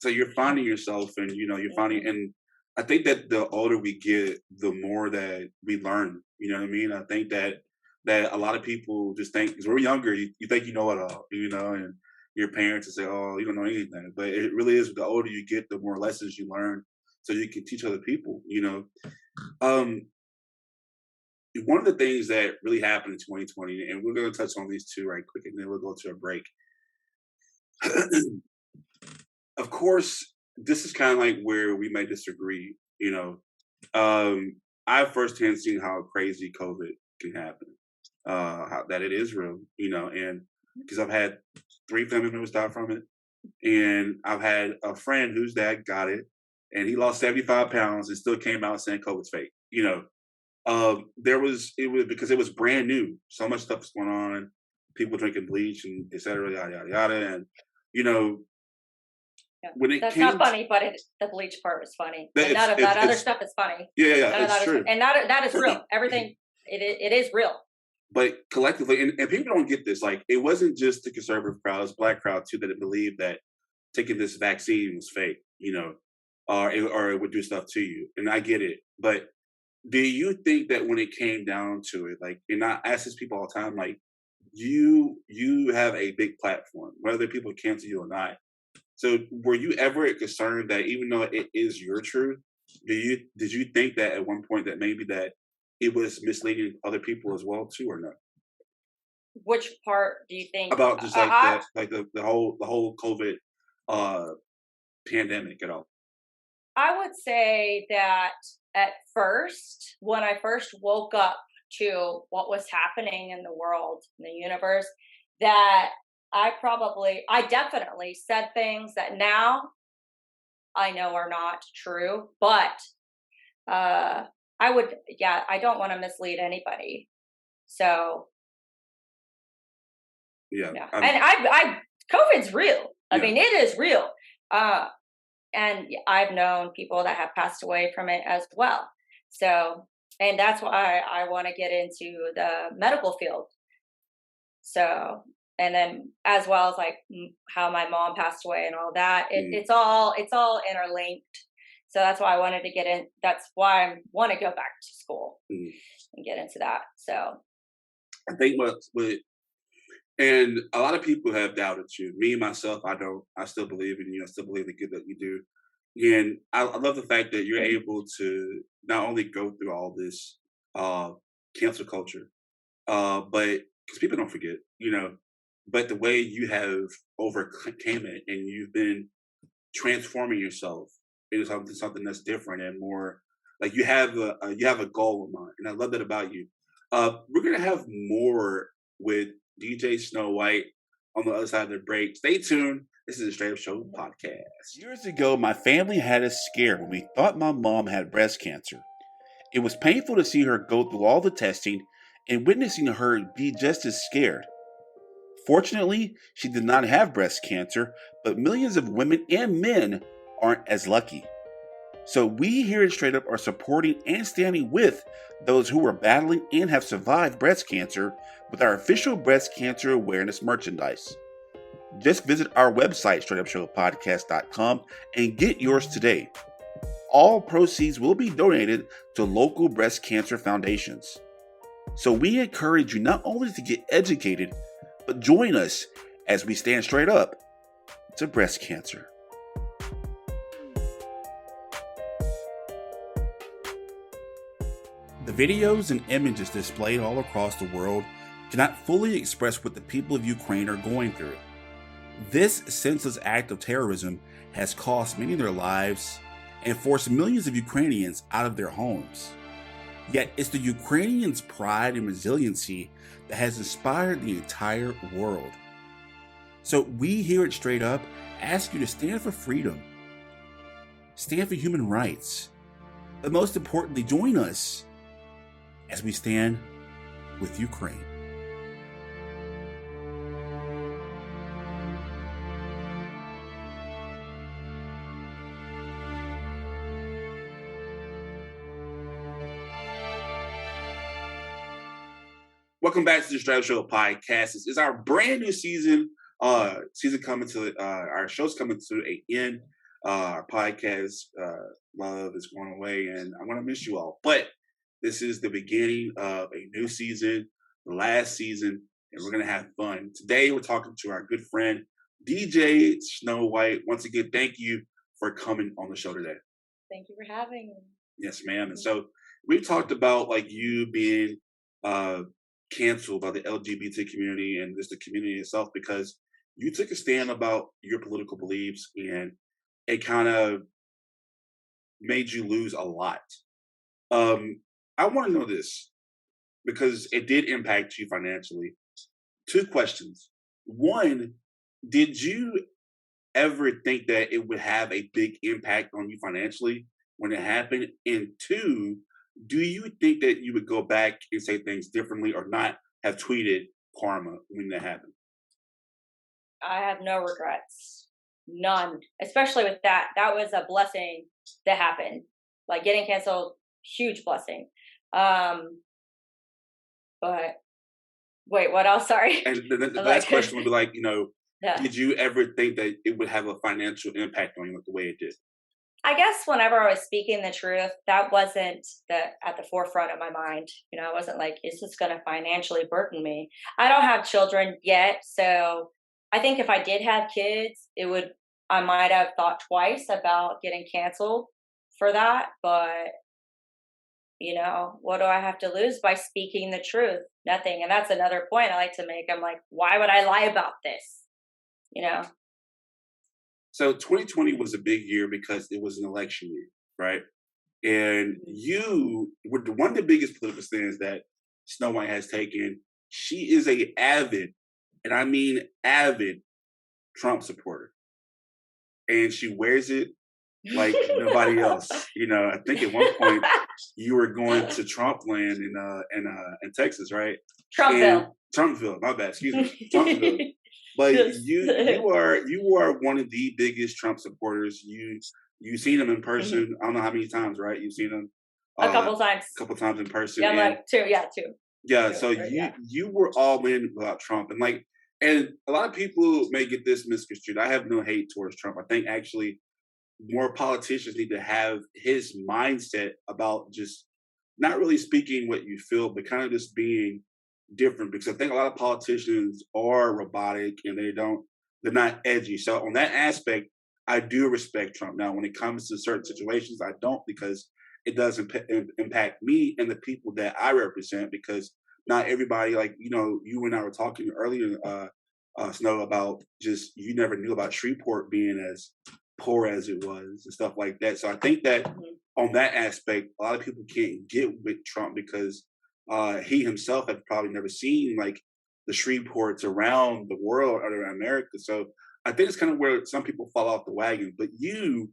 [SPEAKER 1] you're finding yourself, and you're finding, and I think that the older we get, the more that we learn. You know what I mean? I think that a lot of people just think, because we're younger, you think you know it all, and your parents will say, "Oh, you don't know anything." But it really is, the older you get, the more lessons you learn, so you can teach other people. One of the things that really happened in 2020, and we're going to touch on these two right quick, and then we'll go to a break. Of course, this is kind of like where we may disagree. I've firsthand seen how crazy COVID can happen, how that it is real, and because I've had 3 family members die from it, and I've had a friend whose dad got it, and he lost 75 pounds and still came out saying COVID's fake, It was because it was brand new. So much stuff was going on. People drinking bleach and et cetera, yada yada yada. And you know,
[SPEAKER 2] Yeah.
[SPEAKER 1] when it
[SPEAKER 2] That's
[SPEAKER 1] came,
[SPEAKER 2] not funny, but the bleach part was funny.
[SPEAKER 1] That
[SPEAKER 2] And none of that other stuff is funny.
[SPEAKER 1] yeah,
[SPEAKER 2] None of
[SPEAKER 1] it's
[SPEAKER 2] that
[SPEAKER 1] true.
[SPEAKER 2] and that is real. Everything it is real.
[SPEAKER 1] But collectively, and people don't get this. Like, it wasn't just the conservative crowd; it was Black crowd too that believed that taking this vaccine was fake. You know, or it would do stuff to you. And I get it, but do you think that when it came down to it, like, and I ask these people all the time, like, you have a big platform, whether people cancel you or not. So were you ever concerned that even though it is your truth, did you think that at one point that maybe that it was misleading other people as well too, or no?
[SPEAKER 2] Which part do you think
[SPEAKER 1] About just like
[SPEAKER 2] I,
[SPEAKER 1] the whole COVID uh pandemic at all?
[SPEAKER 2] I would say that at first, when I first woke up to what was happening in the world, in the universe, that I definitely said things that now I know are not true, but I don't want to mislead anybody. So,
[SPEAKER 1] Yeah.
[SPEAKER 2] yeah. And COVID's real. I
[SPEAKER 1] Yeah.
[SPEAKER 2] mean, it is real. And I've known people that have passed away from it as well. So, and that's why I want to get into the medical field. So, and then as well as like how my mom passed away and all that, it's all interlinked. So that's why I wanted to get in. That's why I want to go back to school and get into that. So
[SPEAKER 1] I think and a lot of people have doubted you. Me, myself, I don't. I still believe in you. I still believe the good that you do. And I love the fact that you're able to not only go through all this cancel culture, but because people don't forget, you know, but the way you have overcame it and you've been transforming yourself into something that's different and more like you have a goal in mind, and I love that about you. We're gonna have more with DJ Sno White on the other side of the break. Stay tuned. This is a Straight Up Show podcast. Years ago, my family had us scared when we thought my mom had breast cancer. It was painful to see her go through all the testing and witnessing her be just as scared. Fortunately, she did not have breast cancer, but millions of women and men aren't as lucky. So we here at Straight Up are supporting and standing with those who are battling and have survived breast cancer with our official breast cancer awareness merchandise. Just visit our website, straightupshowpodcast.com, and get yours today. All proceeds will be donated to local breast cancer foundations. So we encourage you not only to get educated, but join us as we stand straight up to breast cancer. The videos and images displayed all across the world cannot fully express what the people of Ukraine are going through. This senseless act of terrorism has cost many their lives and forced millions of Ukrainians out of their homes. Yet it's the Ukrainians' pride and resiliency that has inspired the entire world. So we here at Straight Up ask you to stand for freedom, stand for human rights, but most importantly, join us as we stand with Ukraine. Welcome back to the Str8Up Show podcast. This is our brand new season. Season coming to our show's coming to an end. Our podcast love is going away, and I'm gonna miss you all. But this is the beginning of a new season, the last season, and we're gonna have fun. Today we're talking to our good friend DJ Sno White. Once again, thank you for coming on the show today.
[SPEAKER 2] thank you for having me.
[SPEAKER 1] Yes, ma'am. And so we talked about like you being canceled by the LGBT community and just the community itself because you took a stand about your political beliefs and it kind of made you lose a lot. I want to know this because it did impact you financially. Two questions. One, did you ever think that it would have a big impact on you financially when it happened? And two, Do you think that you would go back and say things differently or not have tweeted karma when that happened?
[SPEAKER 2] I have no regrets. None. Especially with that. That was a blessing that happened. Like getting canceled, huge blessing. But wait, what else? Sorry.
[SPEAKER 1] And the
[SPEAKER 2] I'm
[SPEAKER 1] last
[SPEAKER 2] like,
[SPEAKER 1] question would be like, you know,
[SPEAKER 2] yeah.
[SPEAKER 1] did you ever think that it would have a financial impact on you like the way it did?
[SPEAKER 2] I guess whenever I was speaking the truth, that wasn't at the forefront of my mind. You know, I wasn't like, is this going to financially burden me? I don't have children yet, so I think if I did have kids, I might have thought twice about getting canceled for that. But you know, what do I have to lose by speaking the truth? Nothing. And that's another point I like to make. I'm like, why would I lie about this? You know.
[SPEAKER 1] So 2020 was a big year because it was an election year, right? And you were one of the biggest political stands that Snow White has taken. She is a avid, and I mean avid, Trump supporter, and she wears it like nobody else. You know, I think at one point you were going to Trump land in Texas, right? Trumpville, my bad, excuse me, Trumpville. But you are one of the biggest Trump supporters. You've seen him in person. I don't know how many times, right? You've seen him
[SPEAKER 2] a couple times.
[SPEAKER 1] A couple times in person.
[SPEAKER 2] Yeah, like two. Yeah, two.
[SPEAKER 1] Yeah,
[SPEAKER 2] two,
[SPEAKER 1] so
[SPEAKER 2] right,
[SPEAKER 1] you were all in about Trump, and a lot of people may get this misconstrued. I have no hate towards Trump. I think actually more politicians need to have his mindset about just not really speaking what you feel, but kind of just being different, because I think a lot of politicians are robotic and they're not edgy. So on that aspect, I do respect Trump. Now, when it comes to certain situations, I don't, because it does impact me and the people that I represent, because not everybody, like, you know, you and I were talking earlier, Snow, about just, you never knew about Shreveport being as poor as it was and stuff like that. So I think that on that aspect, a lot of people can't get with Trump because he himself had probably never seen like the Shreveports around the world or America. So I think it's kind of where some people fall off the wagon. But you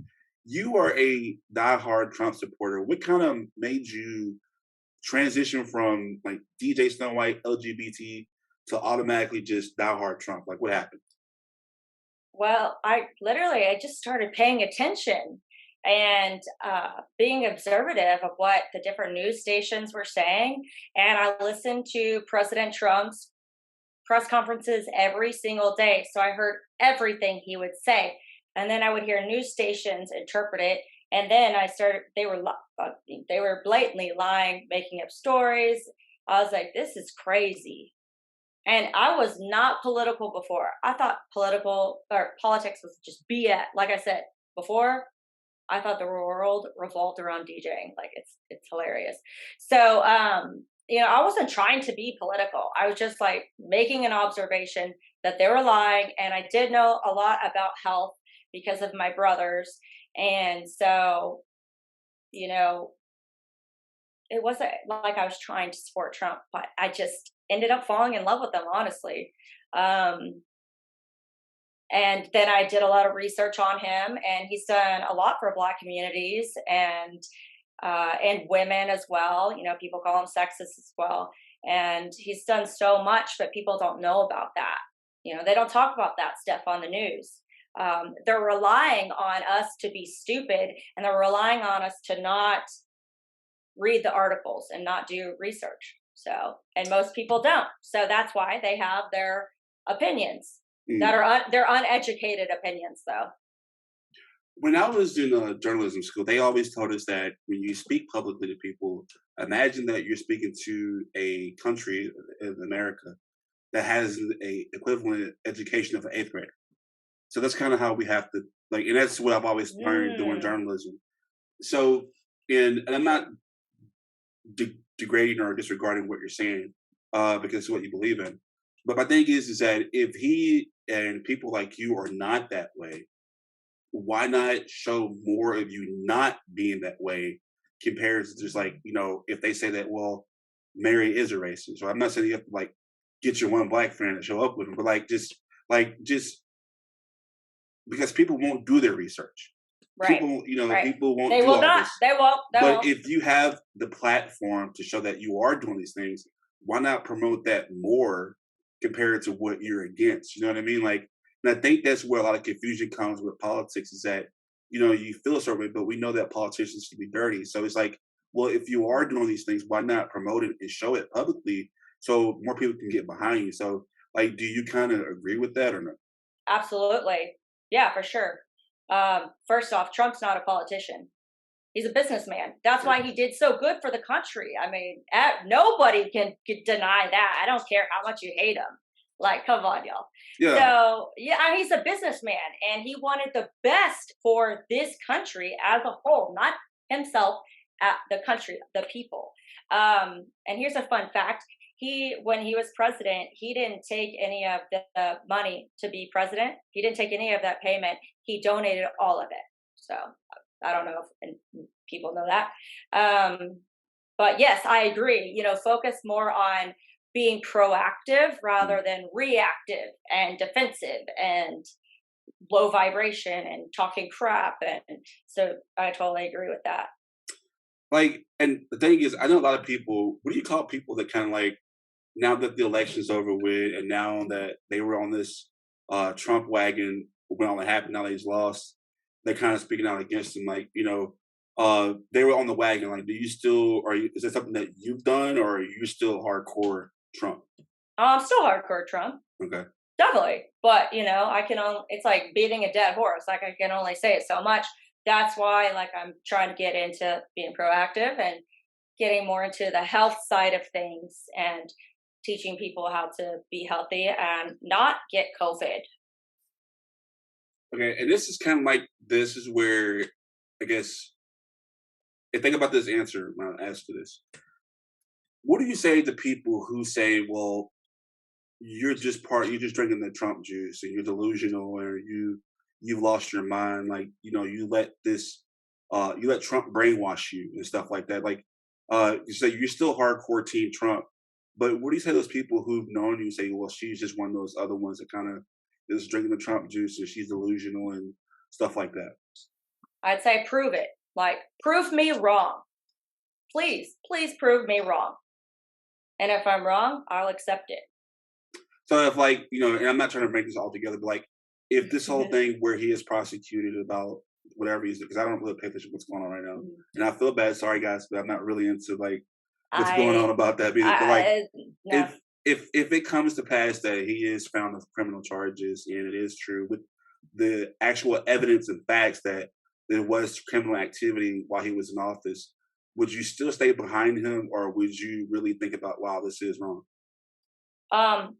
[SPEAKER 1] are a diehard Trump supporter. What kind of made you transition from like DJ Sno White, LGBT, to automatically just diehard Trump? Like, what happened?
[SPEAKER 2] Well, I just started paying attention and being observative of what the different news stations were saying. And I listened to President Trump's press conferences every single day. So I heard everything he would say. And then I would hear news stations interpret it. And then they were blatantly lying, making up stories. I was like, this is crazy. And I was not political before. I thought politics was just BS. Like I said before, I thought the world revolved around DJing. Like it's hilarious. So you know, I wasn't trying to be political. I was just like making an observation that they were lying. And I did know a lot about health because of my brothers. And so, you know, it wasn't like I was trying to support Trump, but I just ended up falling in love with them, honestly. And then I did a lot of research on him, and he's done a lot for Black communities and women as well. You know, people call him sexist as well. And he's done so much, but people don't know about that. You know, they don't talk about that stuff on the news. They're relying on us to be stupid, and they're relying on us to not read the articles and not do research. So, and most people don't. So that's why they have their opinions that are they're uneducated opinions, though.
[SPEAKER 1] When I was in journalism school, they always told us that when you speak publicly to people, imagine that you're speaking to a country in America that has a equivalent education of an 8th grader. So that's kind of how we have to, like, and that's what I've always learned doing journalism. So, and I'm not degrading or disregarding what you're saying because it's what you believe in. But my thing is that if he and people like you are not that way, why not show more of you not being that way compared to just like, you know, if they say that, well, Mary is a racist. So I'm not saying you have to like get your one Black friend to show up with him, but just because people won't do their research.
[SPEAKER 2] Right.
[SPEAKER 1] People,
[SPEAKER 2] Right.
[SPEAKER 1] people won't
[SPEAKER 2] They
[SPEAKER 1] do
[SPEAKER 2] will
[SPEAKER 1] all
[SPEAKER 2] not.
[SPEAKER 1] this.
[SPEAKER 2] They won't. They
[SPEAKER 1] But
[SPEAKER 2] won't.
[SPEAKER 1] if you have the platform to show that you are doing these things, why not promote that more compared to what you're against? You know what I mean? Like, and I think that's where a lot of confusion comes with politics is that, you feel a certain way, but we know that politicians can be dirty. So it's like, well, if you are doing these things, why not promote it and show it publicly so more people can get behind you? So, like, do you kind of agree with that or not?
[SPEAKER 2] Absolutely. Yeah, for sure. First off, Trump's not a politician. He's a businessman. That's why he did so good for the country. I mean, nobody can deny that. I don't care how much you hate him. Like, come on, y'all.
[SPEAKER 1] Yeah.
[SPEAKER 2] So, yeah, he's a businessman, and he wanted the best for this country as a whole, not himself, the country, the people. And here's a fun fact. When he was president, he didn't take any of the money to be president. He didn't take any of that payment. He donated all of it. So I don't know if people know that. But yes, I agree. Focus more on being proactive rather than reactive and defensive and low vibration and talking crap. And so I totally agree with that.
[SPEAKER 1] Like, and the thing is, I know a lot of people, what do you call people that kind of like, now that the election's over with and now that they were on this Trump wagon when all that happened, now that he's lost, they're kind of speaking out against him. Like, they were on the wagon. Like, is it something that you've done or are you still hardcore Trump?
[SPEAKER 2] I'm still hardcore Trump.
[SPEAKER 1] Okay.
[SPEAKER 2] Definitely. But, it's like beating a dead horse. Like, I can only say it so much. That's why, like, I'm trying to get into being proactive and getting more into the health side of things and teaching people how to be healthy and not get COVID.
[SPEAKER 1] Okay. And this is where, I guess, and think about this answer when I ask you this. What do you say to people who say, well, you're just drinking the Trump juice and you're delusional or you've lost your mind. Like, you let Trump brainwash you and stuff like that. Like, you say you're still hardcore team Trump, but what do you say to those people who've known you say, well, she's just one of those other ones that kind of is drinking the Trump juice and she's delusional and stuff like that?
[SPEAKER 2] I'd say prove it. Like, prove me wrong. Please prove me wrong. And if I'm wrong, I'll accept it. So
[SPEAKER 1] if and I'm not trying to make this all together, but like if this whole thing where he is prosecuted about whatever he's, because I don't really pay attention to what's going on right now. And I feel bad, sorry guys, but I'm not really into like what's going on about that. No. If it comes to pass that he is found with criminal charges and it is true with the actual evidence and facts that there was criminal activity while he was in office, would you still stay behind him or would you really think about, wow, this is wrong?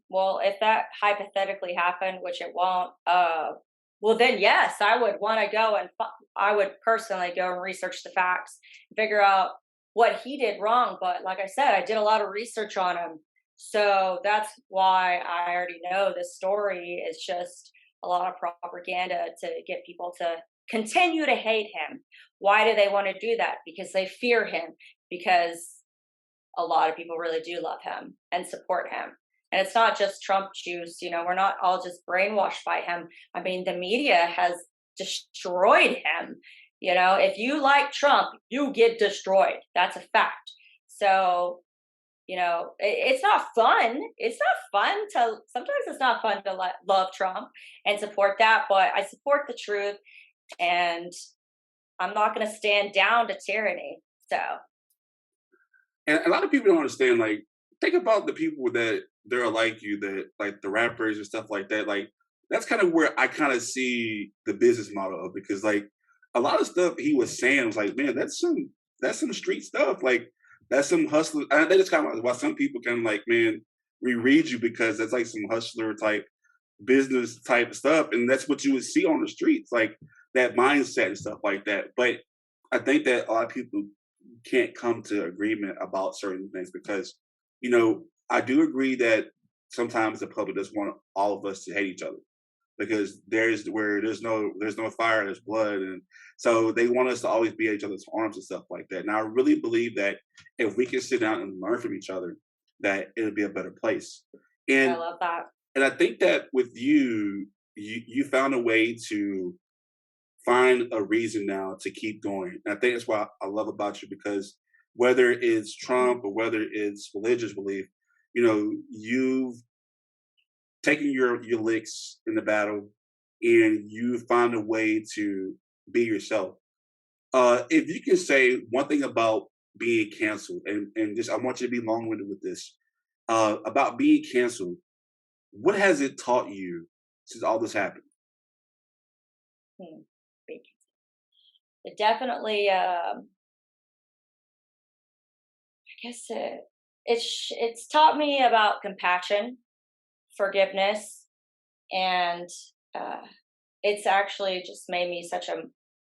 [SPEAKER 2] Well, if that hypothetically happened, which it won't, well then yes, I would want to go and I would personally go and research the facts, figure out what he did wrong. But like I said, I did a lot of research on him. So that's why I already know this story is just a lot of propaganda to get people to continue to hate him. Why do they want to do that? Because they fear him, because a lot of people really do love him and support him. And it's not just Trump juice, we're not all just brainwashed by him. I mean, the media has destroyed him. If you like Trump, you get destroyed. That's a fact. So, it's not fun. Sometimes it's not fun to love Trump and support that, but I support the truth and I'm not going to stand down to tyranny. So.
[SPEAKER 1] And a lot of people don't understand, like, think about the people that they're like you, that like the rappers and stuff like that. Like, that's kind of where I kind of see the business model of, because like a lot of stuff he was saying was like, man, that's some street stuff. Like, that's some hustler. I think it's kind of why some people kind of like, man, we read you because that's like some hustler type business type stuff. And that's what you would see on the streets, like that mindset and stuff like that. But I think that a lot of people can't come to agreement about certain things because, I do agree that sometimes the public doesn't want all of us to hate each other because there's no fire, there's blood. And so they want us to always be at each other's arms and stuff like that. And I really believe that if we can sit down and learn from each other, that it'll be a better place. And
[SPEAKER 2] I love that.
[SPEAKER 1] And I think that with you found a way to find a reason now to keep going. And I think that's what I love about you, because whether it's Trump or whether it's religious belief, you've taken your licks in the battle and you found a way to be yourself. If you can say one thing about being canceled, and just I want you to be long-winded with this, about being canceled, what has it taught you since all this happened?
[SPEAKER 2] It definitely, I guess it's taught me about compassion, forgiveness, and it's actually just made me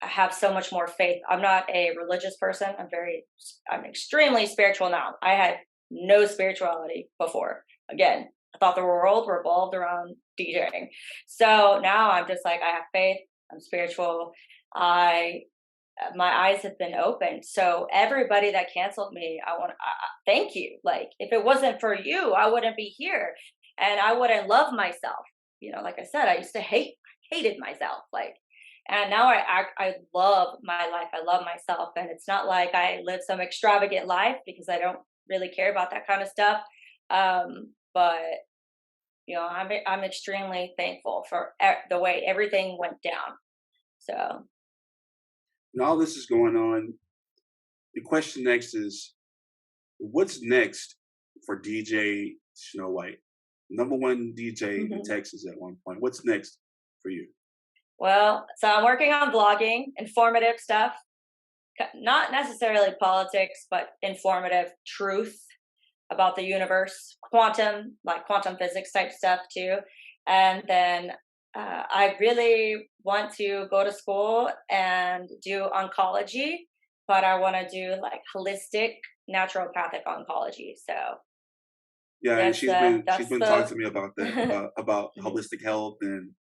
[SPEAKER 2] I have so much more faith. I'm not a religious person. I'm extremely spiritual now. I had no spirituality before. Again, I thought the world revolved around DJing. So now I'm just like, I have faith. I'm spiritual. My eyes have been opened. So everybody that canceled me, I thank you. Like, if it wasn't for you, I wouldn't be here, and I wouldn't love myself. Like I said, I used to hated myself. And now I love my life. I love myself. And it's not like I live some extravagant life, because I don't really care about that kind of stuff. But I'm extremely thankful for the way everything went down. So.
[SPEAKER 1] And all this is going on. The question next is, what's next for DJ Sno White? Number one DJ in Texas at one point. What's next for you?
[SPEAKER 2] Well, so I'm working on blogging, informative stuff, not necessarily politics, but informative truth about the universe, quantum physics type stuff too. And then I really want to go to school and do oncology, but I want to do holistic naturopathic oncology. So
[SPEAKER 1] yeah, and she's been talking to me about that, about holistic health and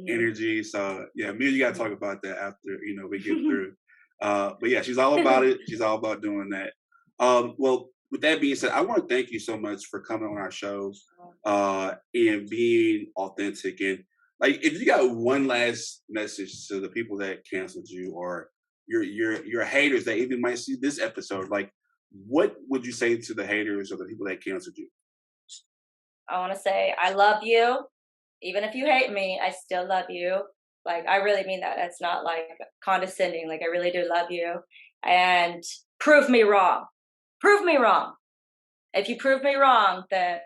[SPEAKER 1] energy. So yeah, me and you got to talk about that after we get through. But yeah, she's all about it. She's all about doing that. Well, with that being said, I want to thank you so much for coming on our show and being authentic. And if you got one last message to the people that canceled you, or your haters that even might see this episode, what would you say to the haters or the people that canceled you?
[SPEAKER 2] I want to say I love you. Even if you hate me, I still love you. I really mean that. It's not condescending. I really do love you. And prove me wrong. Prove me wrong. If you prove me wrong, then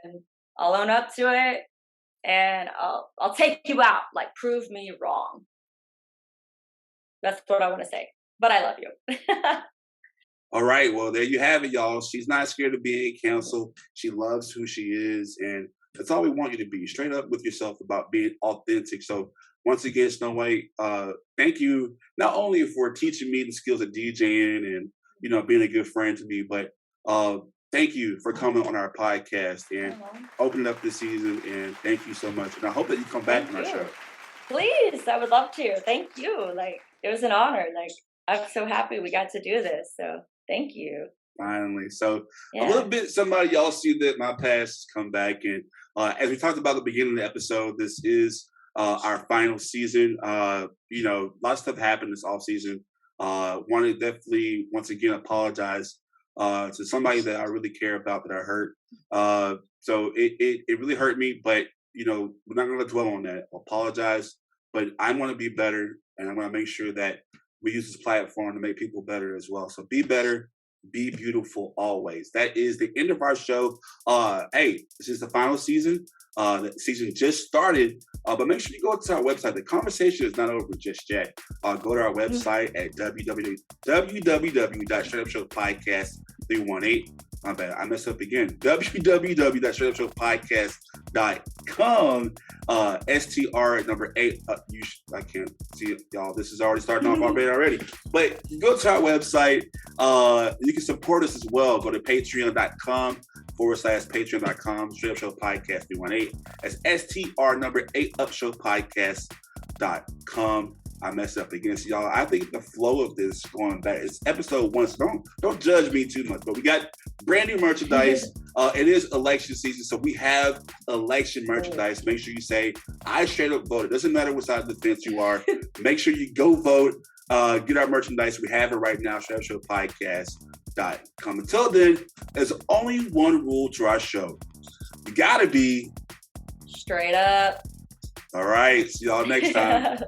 [SPEAKER 2] I'll own up to it, and I'll take you out. Prove me wrong. That's what I want to say. But I love you.
[SPEAKER 1] All right. Well, there you have it, y'all. She's not scared of being canceled. She loves who she is. And that's all we want you to be. Straight up with yourself about being authentic. So once again, Sno White, thank you not only for teaching me the skills of DJing and, being a good friend to me, but thank you for coming on our podcast and opening up this season. And thank you so much. And I hope that you come back on our show.
[SPEAKER 2] Please. I would love to. Thank you. It was an honor. I'm so happy we got to do this. So thank you.
[SPEAKER 1] Finally. So a little bit, somebody y'all see that my past has come back. And as we talked about at the beginning of the episode, this is our final season. Lots of stuff happened this off season. Want to definitely once again apologize to somebody that I really care about, that I hurt. So it really hurt me, but we're not going to dwell on that. I'll apologize, but I want to be better, and I want to make sure that we use this platform to make people better as well. So be better, be beautiful always. That is the end of our show. Hey, this is the final season. The season just started, but make sure you go to our website. The conversation is not over just yet. Go to our website at www.str8upshowpodcast318. My bad, I messed up again. www.str8upshowpodcast.com. STR number 8. I can't see it, y'all. This is already starting off already. But you go to our website. You can support us as well. Go to patreon.com/patreon.com. Straight Up Show Podcast 318. That's STR number 8 upshowpodcast.com. I messed up again. So y'all, I think the flow of this going back, it's episode 1, so don't judge me too much. But we got brand new merchandise. It is election season, so we have election merchandise. Make sure you say, I straight up voted. Doesn't matter what side of the fence you are. Make sure you go vote. Get our merchandise. We have it right now, Straight8UPPodcast.com. Until then, there's only one rule to our show. You gotta be
[SPEAKER 2] straight up.
[SPEAKER 1] all right. See y'all next time.